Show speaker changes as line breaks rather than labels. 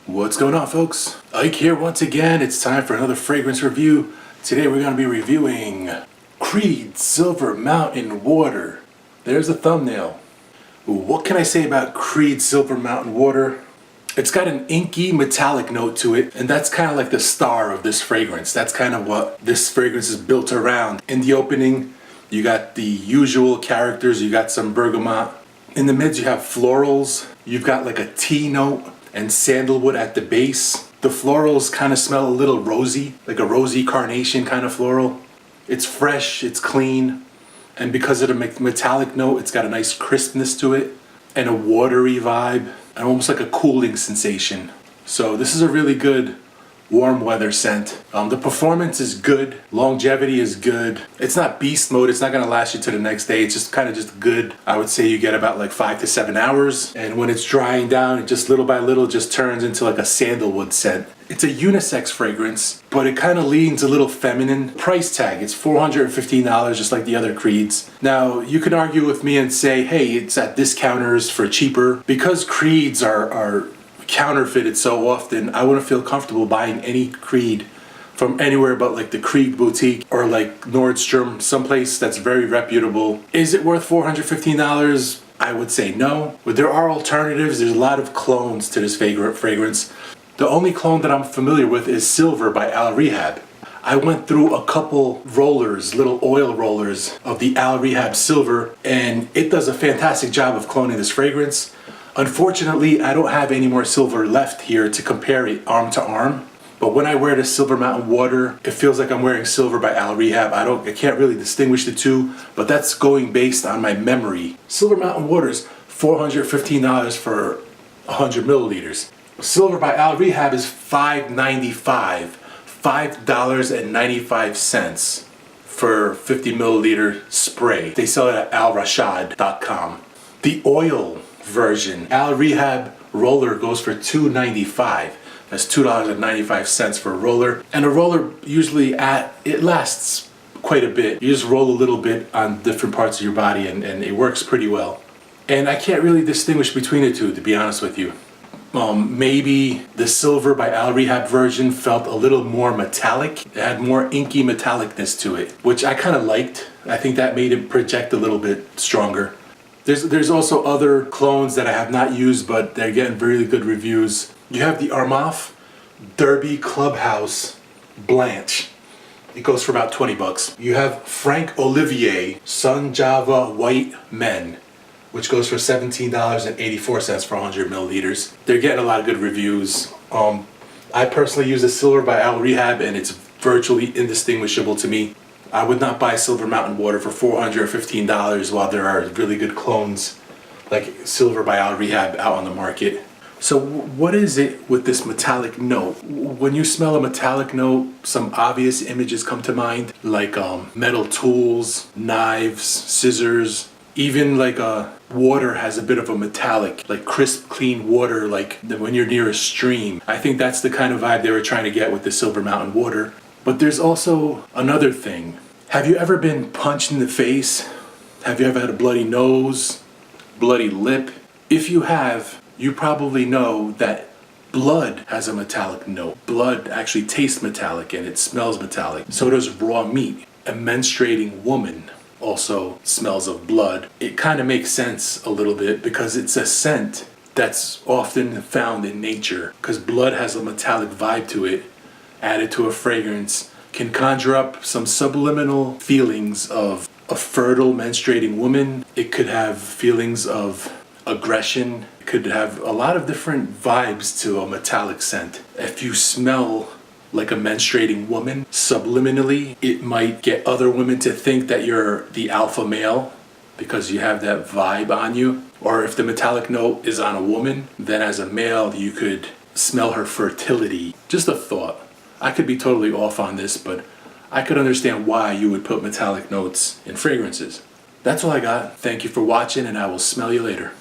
What's going on, folks? Ike here once again. It's time for another fragrance review. Today we're going to be reviewing Creed Silver Mountain Water. There's the thumbnail. What can I say about Creed Silver Mountain Water? It's got an inky metallic note to it, and that's kind of like the star of this fragrance. That's kind of what this fragrance is built around. In the opening, you got the usual characters. You got some bergamot. In the mids, you have florals. You've got like a tea note and sandalwood at the base. The florals kind of smell a little rosy, like a rosy carnation kind of floral. It's fresh, it's clean, and because of the metallic note, it's got a nice crispness to it and a watery vibe and almost like a cooling sensation. So this is a really good warm weather scent. The performance is good, longevity is good. It's not beast mode, it's not gonna last you to the next day. It's just kind of just good. I would say you get about like 5 to 7 hours, and when it's drying down, it just little by little just turns into like a sandalwood scent. It's a unisex fragrance, but it kind of leans a little feminine. Price tag, it's $415 just like the other Creeds. Now you can argue with me and say, hey, it's at discounters for cheaper. Because Creeds are counterfeited so often, I wouldn't feel comfortable buying any Creed from anywhere but like the Creed boutique or like Nordstrom, someplace that's very reputable. Is it worth $415? I would say no, but there are alternatives. There's a lot of clones to this fragrance. The only clone that I'm familiar with is Silver by Al-rehab. I went through a couple rollers, little oil rollers of the Al-rehab Silver, and it does a fantastic job of cloning this fragrance. Unfortunately, I don't have any more Silver left here to compare it arm to arm. But when I wear the Silver Mountain Water, it feels like I'm wearing Silver by Al-rehab. I can't really distinguish the two, but that's going based on my memory. Silver Mountain Water is $415 for 100 milliliters. Silver by Al-rehab is $5.95, $5.95 for 50 milliliter spray. They sell it at alrashad.com. The oil version, Al-rehab roller goes for $2.95. That's $2.95 for a roller. And a roller usually it lasts quite a bit. You just roll a little bit on different parts of your body and it works pretty well. And I can't really distinguish between the two, to be honest with you. Maybe the Silver by Al-rehab version felt a little more metallic. It had more inky metallicness to it, which I kind of liked. I think that made it project a little bit stronger. There's also other clones that I have not used, but they're getting really good reviews. You have the Armaf Derby Clubhouse Blanche. It goes for about 20 bucks. You have Frank Olivier Sun Java White Men, which goes for $17.84 for 100 milliliters. They're getting a lot of good reviews. I personally use the Silver by Al-rehab, and it's virtually indistinguishable to me. I would not buy Silver Mountain Water for $415 while there are really good clones like Silver by Al-rehab out on the market. So what is it with this metallic note? When you smell a metallic note, some obvious images come to mind, like metal tools, knives, scissors, even like water has a bit of a metallic, like crisp, clean water, like when you're near a stream. I think that's the kind of vibe they were trying to get with the Silver Mountain Water. But there's also another thing. Have you ever been punched in the face? Have you ever had a bloody nose, bloody lip? If you have, you probably know that blood has a metallic note. Blood actually tastes metallic and it smells metallic. So does raw meat. A menstruating woman also smells of blood. It kind of makes sense a little bit because it's a scent that's often found in nature, because blood has a metallic vibe to it. Added to a fragrance can conjure up some subliminal feelings of a fertile menstruating woman. It could have feelings of aggression. It could have a lot of different vibes to a metallic scent. If you smell like a menstruating woman, subliminally, it might get other women to think that you're the alpha male because you have that vibe on you. Or if the metallic note is on a woman, then as a male, you could smell her fertility. Just a thought. I could be totally off on this, but I could understand why you would put metallic notes in fragrances. That's all I got. Thank you for watching, and I will smell you later.